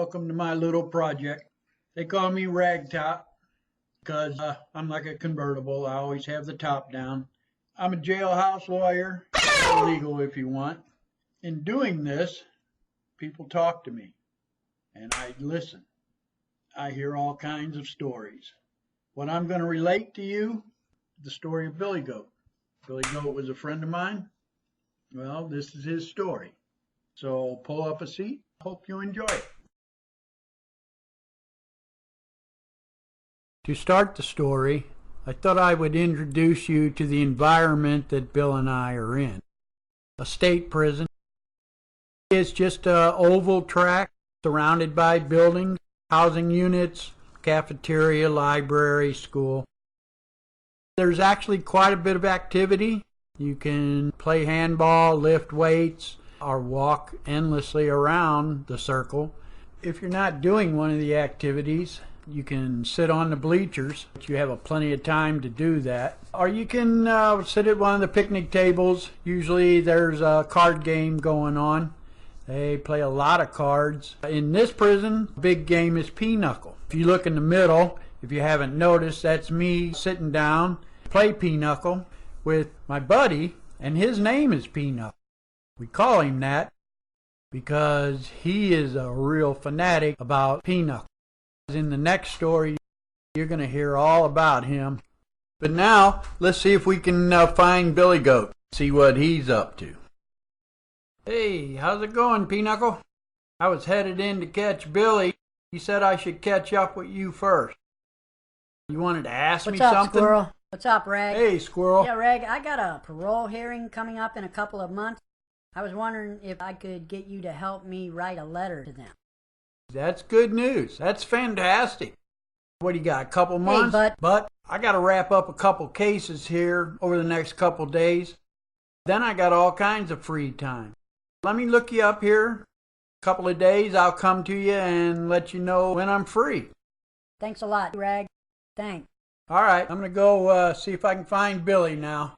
Welcome to my little project. They call me Ragtop because I'm like a convertible. I always have the top down. I'm a jailhouse lawyer, legal if you want. In doing this, people talk to me and I listen. I hear all kinds of stories. What I'm going to relate to you, the story of Billy Goat. Billy Goat was a friend of mine. Well, this is his story. So pull up a seat. Hope you enjoy it. To start the story, I thought I would introduce you to the environment that Bill and I are in. A state prison. It's just an oval tract surrounded by buildings, housing units, cafeteria, library, school. There's actually quite a bit of activity. You can play handball, lift weights, or walk endlessly around the circle. If you're not doing one of the activities, you can sit on the bleachers. You have plenty of time to do that. Or you can sit at one of the picnic tables. Usually there's a card game going on. They play a lot of cards. In this prison, the big game is pinochle. If you look in the middle, if you haven't noticed, that's me sitting down, play pinochle with my buddy, and his name is Pinochle. We call him that because he is a real fanatic about pinochle. In the next story, you're going to hear all about him. But now, let's see if we can find Billy Goat, see what he's up to. Hey, how's it going, Pinochle? I was headed in to catch Billy. He said I should catch up with you first. You wanted to ask me something? What's up, Squirrel? What's up, Rag? Hey, Squirrel. Yeah, Rag, I got a parole hearing coming up in a couple of months. I was wondering if I could get you to help me write a letter to them. That's good news. That's fantastic. What do you got, a couple months? Hey, but I got to wrap up a couple cases here over the next couple days. Then I got all kinds of free time. Let me look you up here. A couple of days, I'll come to you and let you know when I'm free. Thanks a lot, Rag. Thanks. All right, I'm going to go see if I can find Billy now.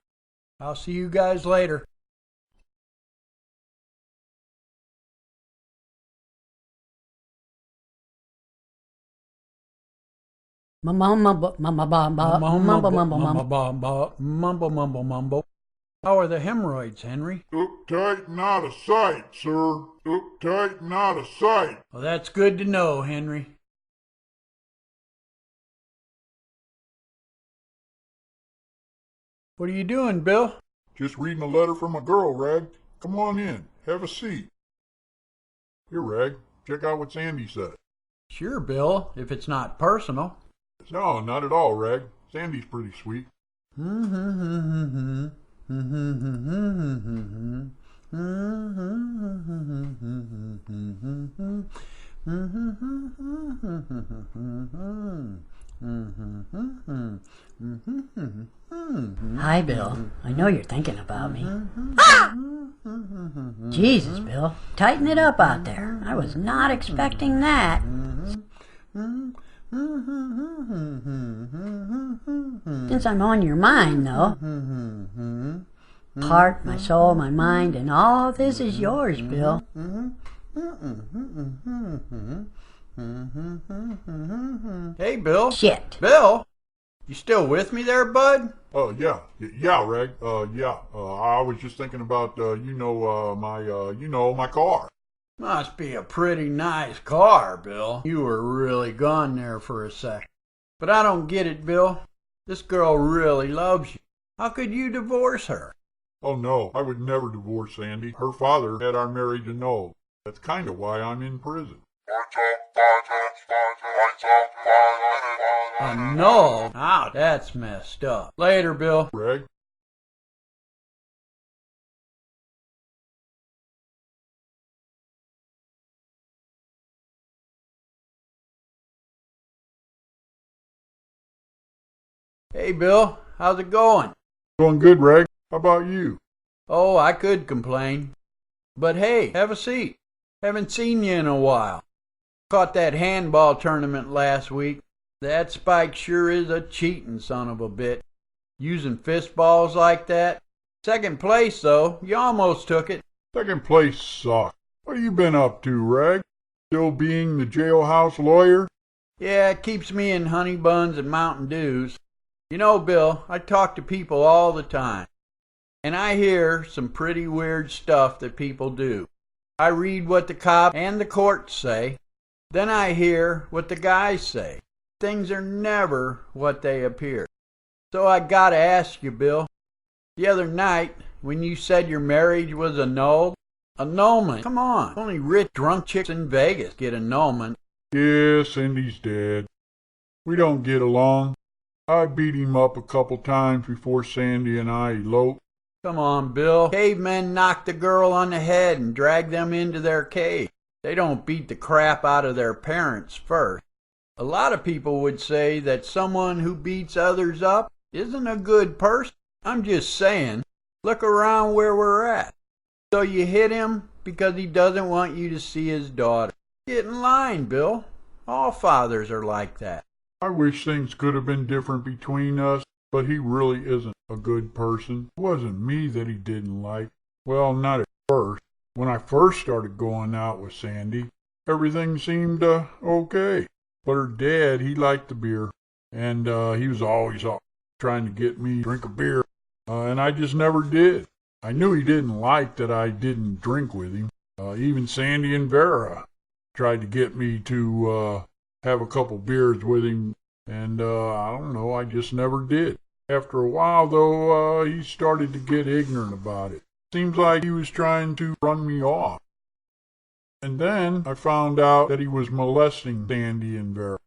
I'll see you guys later. Mumble. How are the hemorrhoids, Henry? Uptight and out of sight, sir. Uptight and out of sight. Well, that's good to know, Henry. What are you doing, Bill? Just reading a letter from a girl, Rag. Come on in. Have a seat. Here, Rag. Check out what Sandy said. Sure, Bill, if it's not personal. No, not at all, Rag. Sandy's pretty sweet. Hi, Bill. I know you're thinking about me. Ah! Jesus, Bill. Tighten it up out there. I was not expecting that. Since I'm on your mind, though. Heart, my soul, my mind, and all this is yours, Bill. Hey, Bill. Shit. Bill? You still with me there, bud? Yeah. Yeah, Rag. Yeah. I was just thinking about, my car. Must be a pretty nice car, Bill. You were really gone there for a sec. But I don't get it, Bill. This girl really loves you. How could you divorce her? Oh, no. I would never divorce Sandy. Her father had our marriage annulled. That's kind of why I'm in prison. Annulled? Now that's messed up. Later, Bill. Rag? Hey, Bill. How's it going? Going good, Rag. How about you? Oh, I could complain. But hey, have a seat. Haven't seen you in a while. Caught that handball tournament last week. That Spike sure is a cheating son of a bit. Using fist balls like that. Second place, though. You almost took it. Second place sucked. What have you been up to, Rag? Still being the jailhouse lawyer? Yeah, it keeps me in honey buns and Mountain Dews. You know, Bill, I talk to people all the time, and I hear some pretty weird stuff that people do. I read what the cops and the courts say, then I hear what the guys say. Things are never what they appear. So I gotta ask you, Bill, the other night when you said your marriage was annulled, annulment, come on, only rich drunk chicks in Vegas get annulment. Yeah, Cindy's dead. We don't get along. I beat him up a couple times before Sandy and I eloped. Come on, Bill. Cavemen knock the girl on the head and drag them into their cave. They don't beat the crap out of their parents first. A lot of people would say that someone who beats others up isn't a good person. I'm just saying, look around where we're at. So you hit him because he doesn't want you to see his daughter. Get in line, Bill. All fathers are like that. I wish things could have been different between us, but he really isn't a good person. It wasn't me that he didn't like. Well, not at first. When I first started going out with Sandy, everything seemed okay. But her dad, he liked the beer, and he was always trying to get me to drink a beer, and I just never did. I knew he didn't like that I didn't drink with him. Even Sandy and Vera tried to get me to have a couple beers with him, and I don't know, I just never did. After a while, though, he started to get ignorant about it. Seems like he was trying to run me off. And then I found out that he was molesting Sandy and Vera.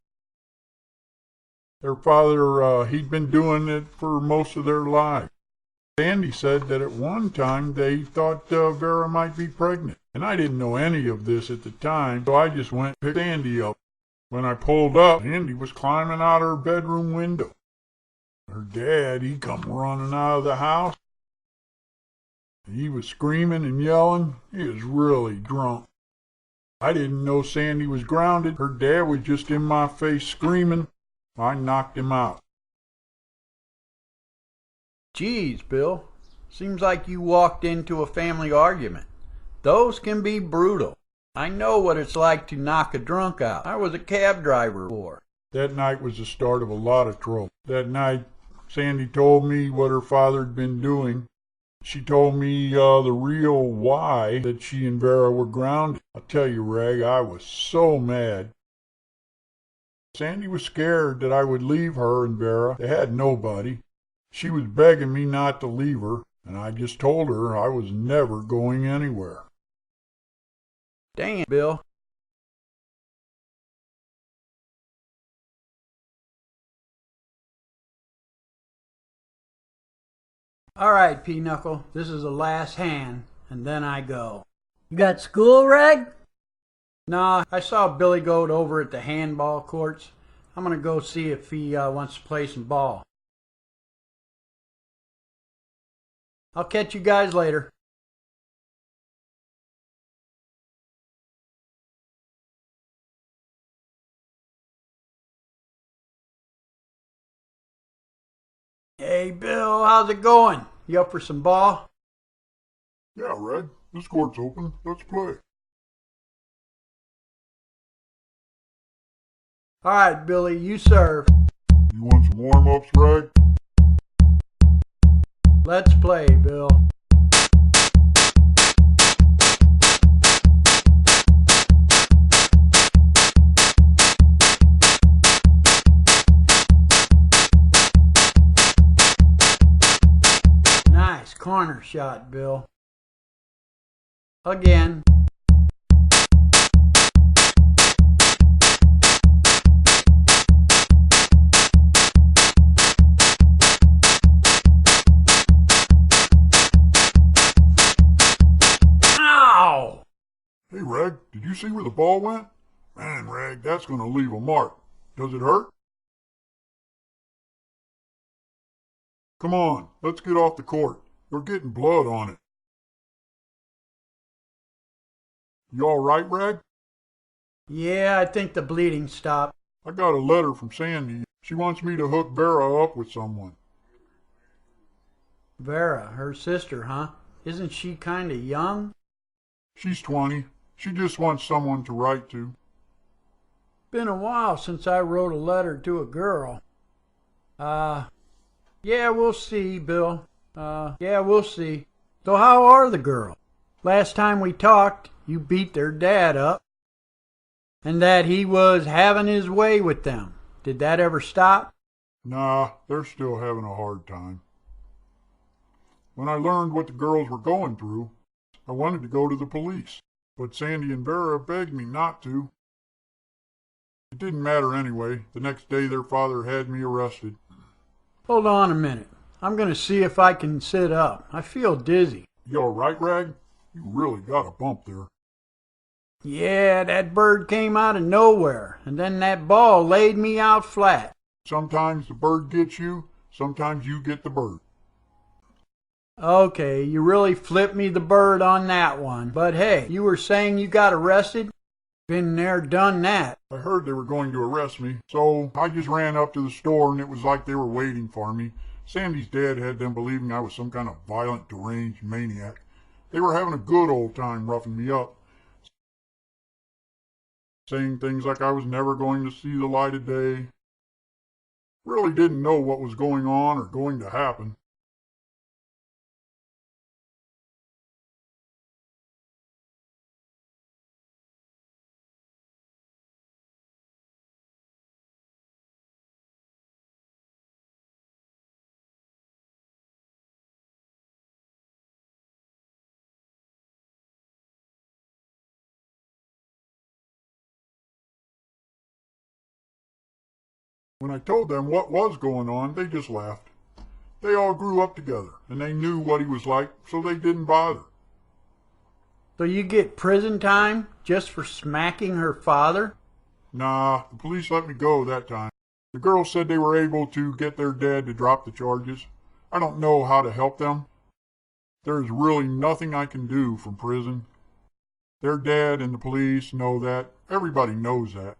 Their father, he'd been doing it for most of their lives. Sandy said that at one time they thought Vera might be pregnant. And I didn't know any of this at the time, so I just went and picked Sandy up. When I pulled up, Sandy was climbing out her bedroom window. Her dad, he come running out of the house. He was screaming and yelling. He was really drunk. I didn't know Sandy was grounded. Her dad was just in my face screaming. I knocked him out. Geez, Bill, seems like you walked into a family argument. Those can be brutal. I know what it's like to knock a drunk out. I was a cab driver before. That night was the start of a lot of trouble. That night, Sandy told me what her father had been doing. She told me the real why that she and Vera were grounded. I'll tell you, Reg, I was so mad. Sandy was scared that I would leave her and Vera. They had nobody. She was begging me not to leave her, and I just told her I was never going anywhere. Dang, Bill. All right, Pinochle, this is the last hand, and then I go. You got school, Reg? Nah, I saw Billy Goat over at the handball courts. I'm gonna go see if he wants to play some ball. I'll catch you guys later. Hey, Bill, how's it going? You up for some ball? Yeah, Reg, this court's open. Let's play. All right, Billy, you serve. You want some warm-ups, Reg? Let's play, Bill. Nice corner shot, Bill. Again. Hey, Reg, did you see where the ball went? Man, Reg, that's going to leave a mark. Does it hurt? Come on, let's get off the court. You're getting blood on it. You all right, Reg? Yeah, I think the bleeding stopped. I got a letter from Sandy. She wants me to hook Vera up with someone. Vera, her sister, huh? Isn't she kind of young? She's 20. She just wants someone to write to. Been a while since I wrote a letter to a girl. Yeah, we'll see, Bill. Yeah, we'll see. So how are the girls? Last time we talked, you beat their dad up, and that he was having his way with them. Did that ever stop? Nah, they're still having a hard time. When I learned what the girls were going through, I wanted to go to the police, but Sandy and Vera begged me not to. It didn't matter anyway. The next day their father had me arrested. Hold on a minute. I'm going to see if I can sit up. I feel dizzy. You all right, Rag? You really got a bump there. Yeah, that bird came out of nowhere, and then that ball laid me out flat. Sometimes the bird gets you, sometimes you get the bird. Okay, you really flipped me the bird on that one. But hey, you were saying you got arrested? Been there, done that. I heard they were going to arrest me, so I just ran up to the store and it was like they were waiting for me. Sandy's dad had them believing I was some kind of violent, deranged maniac. They were having a good old time roughing me up, saying things like I was never going to see the light of day. Really didn't know what was going on or going to happen. When I told them what was going on, they just laughed. They all grew up together, and they knew what he was like, so they didn't bother. So you get prison time just for smacking her father? Nah, the police let me go that time. The girls said they were able to get their dad to drop the charges. I don't know how to help them. There is really nothing I can do from prison. Their dad and the police know that. Everybody knows that.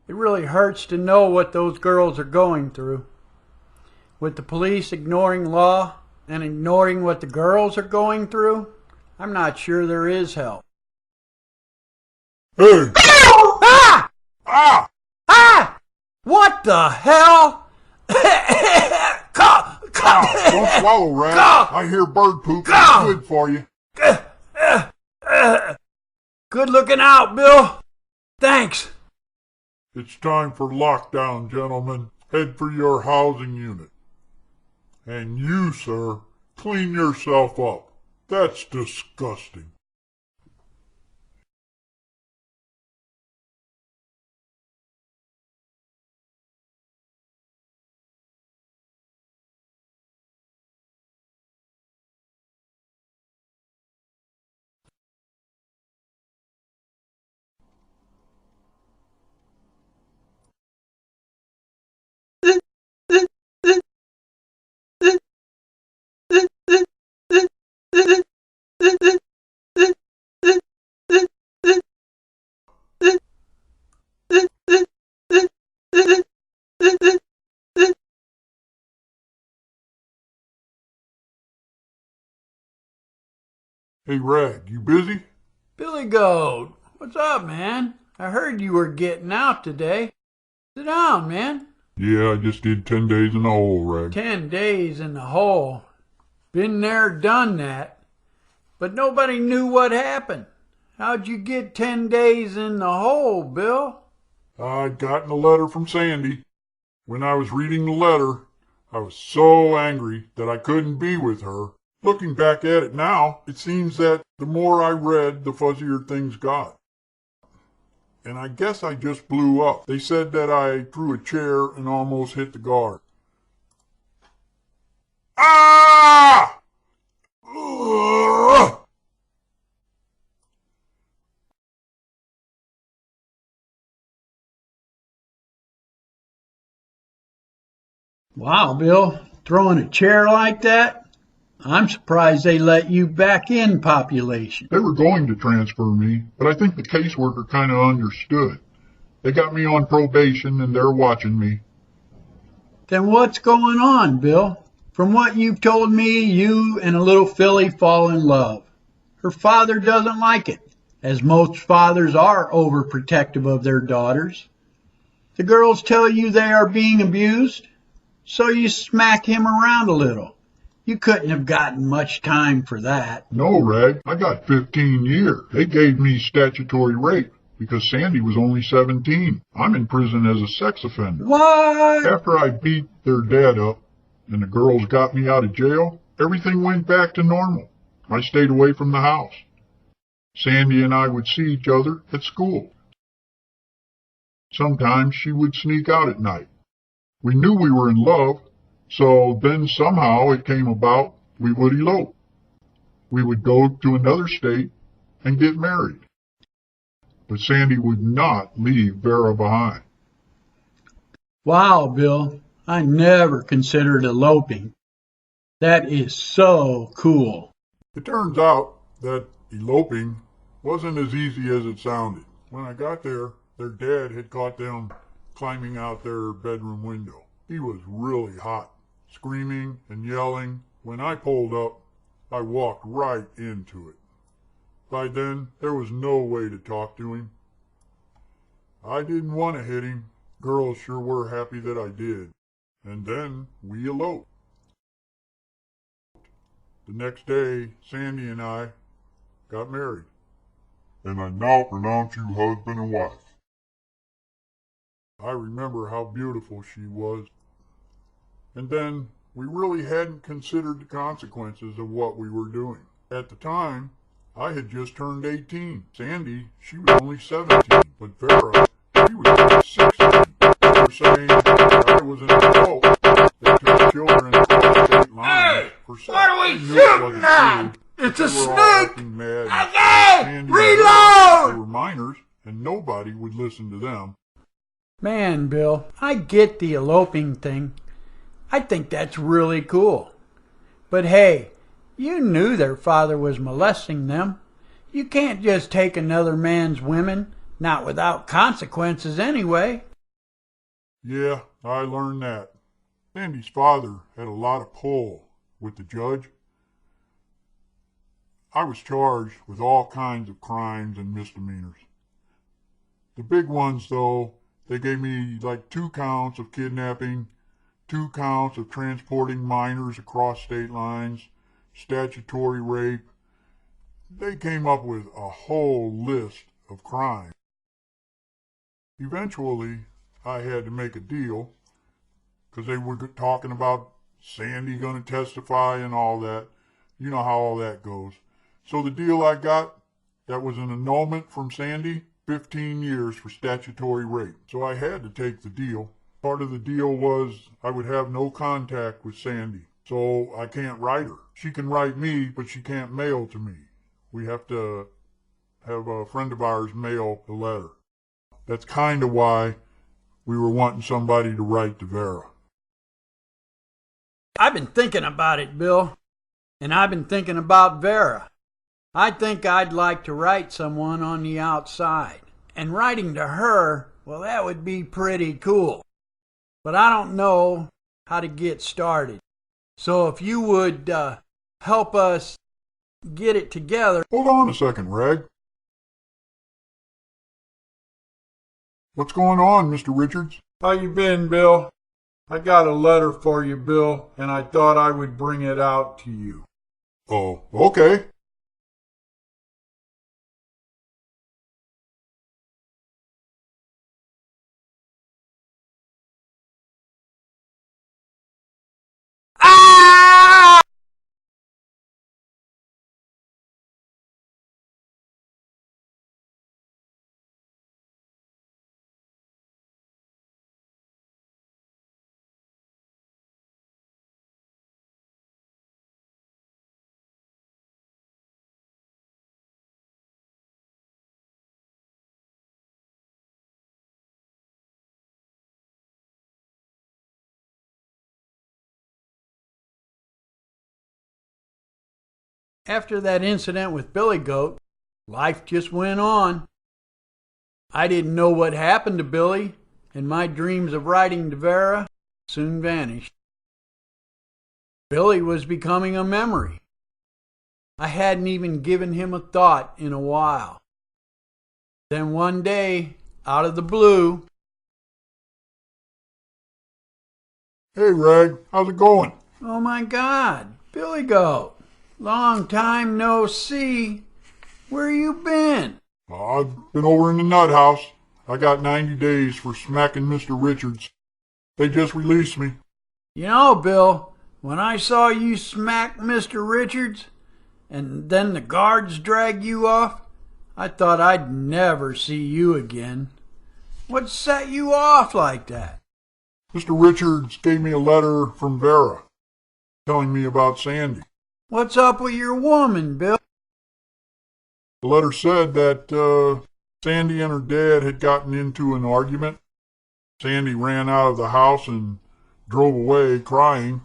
It really hurts to know what those girls are going through. With the police ignoring law and ignoring what the girls are going through, I'm not sure there is help. Hey! Ah! Ah! Ah! What the hell? Don't swallow, Rag. I hear bird poop. It's good for you. Good looking out, Bill. Thanks. It's time for lockdown, gentlemen. Head for your housing unit. And you, sir, clean yourself up. That's disgusting. Hey, Rag, you busy? Billy Goat, what's up, man? I heard you were getting out today. Sit down, man. Yeah, I just did 10 days in the hole, Rag. 10 days in the hole. Been there, done that. But nobody knew what happened. How'd you get 10 days in the hole, Bill? I'd gotten a letter from Sandy. When I was reading the letter, I was so angry that I couldn't be with her. Looking back at it now, it seems that the more I read, the fuzzier things got. And I guess I just blew up. They said that I threw a chair and almost hit the guard. Ah! Ugh! Wow, Bill, throwing a chair like that? I'm surprised they let you back in population. They were going to transfer me, but I think the caseworker kind of understood. They got me on probation and they're watching me. Then what's going on, Bill? From what you've told me, you and a little filly fall in love. Her father doesn't like it. as most fathers are overprotective of their daughters. The girls tell you they are being abused, so you smack him around a little. You couldn't have gotten much time for that. No, Rag, I got 15 years. They gave me statutory rape because Sandy was only 17. I'm in prison as a sex offender. What? After I beat their dad up and the girls got me out of jail, everything went back to normal. I stayed away from the house. Sandy and I would see each other at school. Sometimes she would sneak out at night. We knew we were in love, so then somehow it came about we would elope. We would go to another state and get married. But Sandy would not leave Vera behind. Wow, Bill, I never considered eloping. That is so cool. It turns out that eloping wasn't as easy as it sounded. When I got there, their dad had caught them climbing out their bedroom window. He was really hot, screaming and yelling. When I pulled up, I walked right into it. By then, there was no way to talk to him. I didn't want to hit him. Girls sure were happy that I did. And then we eloped. The next day, Sandy and I got married. And I now pronounce you husband and wife. I remember how beautiful she was. And then we really hadn't considered the consequences of what we were doing. At the time, I had just turned 18. Sandy, she was only 17. But Vera, she was only 16. They were saying that I was an adult that took children across state lines for sex. What are we I knew it shooting wasn't at? true. It's They a were all snake! acting mad. Okay, Sandy and Vera, reload! they were minors, and nobody would listen to them. Man, Bill, I get the eloping thing. I think that's really cool. But hey, you knew their father was molesting them. You can't just take another man's women, not without consequences anyway. Yeah, I learned that. Sandy's father had a lot of pull with the judge. I was charged with all kinds of crimes and misdemeanors. The big ones, though, they gave me like 2 counts of kidnapping, 2 counts of transporting minors across state lines, statutory rape. They came up with a whole list of crimes. Eventually, I had to make a deal because they were talking about Sandy going to testify and all that. You know how all that goes. So the deal I got, that was an annulment from Sandy, 15 years for statutory rape. So I had to take the deal. Part of the deal was I would have no contact with Sandy. So I can't write her. She can write me, but she can't mail to me. We have to have a friend of ours mail the letter. That's kind of why we were wanting somebody to write to Vera. I've been thinking about it, Bill, and I've been thinking about Vera. I think I'd like to write someone on the outside. And writing to her, well, that would be pretty cool. But I don't know how to get started. So if you would help us get it together. Hold on a second, Rag. What's going on, Mr. Richards? How you been, Bill? I got a letter for you, Bill, and I thought I would bring it out to you. Oh, okay. Ah! After that incident with Billy Goat, life just went on. I didn't know what happened to Billy, and my dreams of writing to Vera soon vanished. Billy was becoming a memory. I hadn't even given him a thought in a while. Then one day, out of the blue, Hey, Reg, how's it going? oh my God, Billy Goat, long time no see. Where you been? I've been over in the nut house. I got 90 days for smacking Mr. Richards. They just released me. You know, Bill, when I saw you smack Mr. Richards, and then the guards drag you off, I thought I'd never see you again. What set you off like that? Mr. Richards gave me a letter from Vera telling me about Sandy. What's up with your woman, Bill? The letter said that Sandy and her dad had gotten into an argument. Sandy ran out of the house and drove away crying.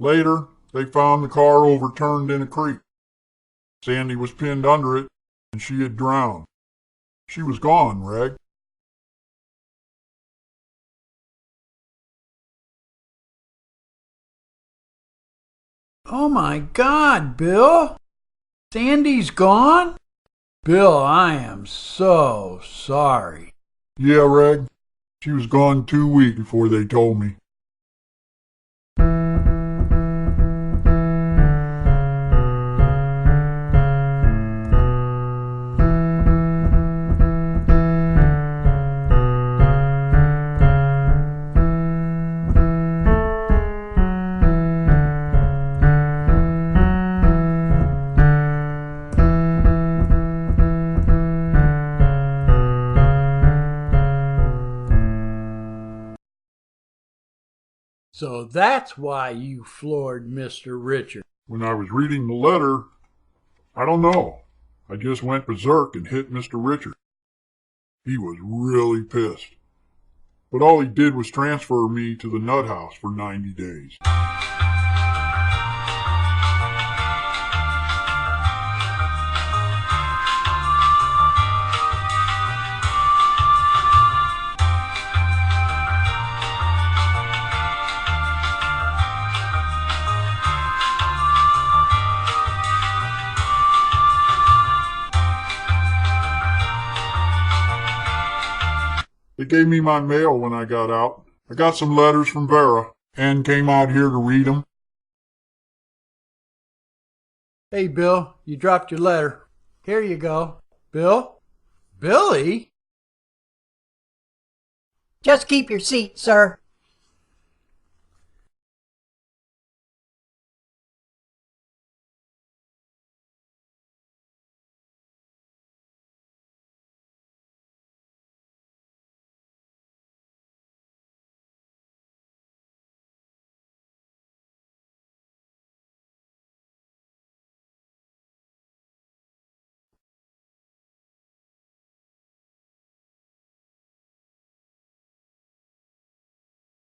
Later, they found the car overturned in a creek. Sandy was pinned under it, and she had drowned. She was gone, Reg. Oh my God, Bill! Sandy's gone? Bill, I am so sorry. Yeah, Reg. She was gone 2 weeks before they told me. So that's why you floored Mr. Richard. When I was reading the letter, I don't know. I just went berserk and hit Mr. Richard. He was really pissed. But all he did was transfer me to the nut house for 90 days. They gave me my mail when I got out. I got some letters from Vera and came out here to read them. Hey, Bill, you dropped your letter. Here you go. Bill? Billy? Just keep your seat, sir.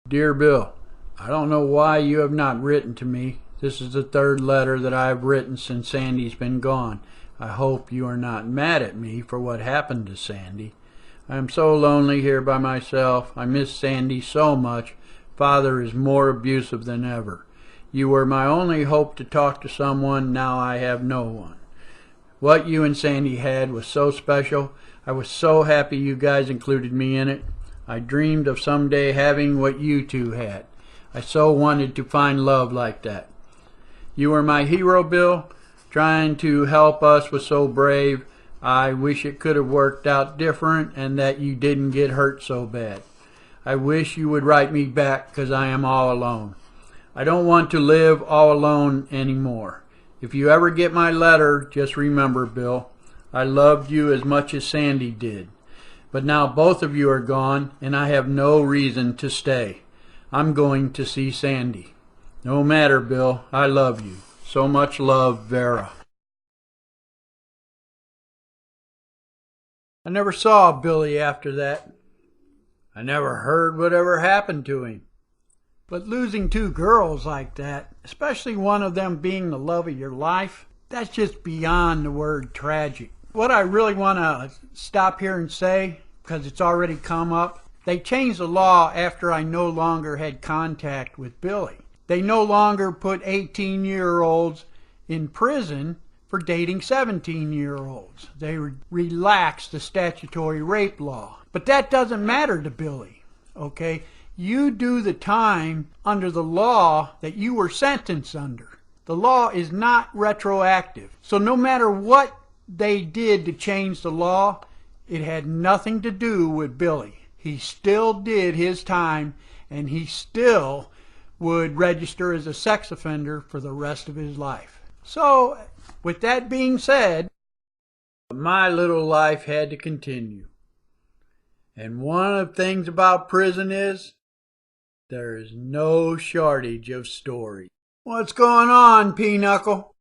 Dear Bill, I don't know why you have not written to me. This is the third letter that I have written since Sandy's been gone. I hope you are not mad at me for what happened to Sandy. I am so lonely here by myself. I miss Sandy so much. Father is more abusive than ever. You were my only hope to talk to someone. Now I have no one. What you and Sandy had was so special. I was so happy you guys included me in it. I dreamed of someday having what you two had. I so wanted to find love like that. You were my hero, Bill. Trying to help us was so brave. I wish it could have worked out different and that you didn't get hurt so bad. I wish you would write me back because I am all alone. I don't want to live all alone anymore. If you ever get my letter, just remember, Bill, I loved you as much as Sandy did. But now both of you are gone, and I have no reason to stay. I'm going to see Sandy. No matter, Bill, I love you. So much love, Vera. I never saw Billy after that. I never heard whatever happened to him. But losing two girls like that, especially one of them being the love of your life, that's just beyond the word tragic. What I really want to stop here and say, because it's already come up, they changed the law after I no longer had contact with Billy. They no longer put 18-year-olds in prison for dating 17-year-olds. They relaxed the statutory rape law. But that doesn't matter to Billy, okay? You do the time under the law that you were sentenced under. The law is not retroactive. So no matter what they did to change the law, it had nothing to do with Billy. He still did his time, and he still would register as a sex offender for the rest of his life. So, with that being said, my little life had to continue. And one of the things about prison is there is no shortage of stories. What's going on, Pinochle?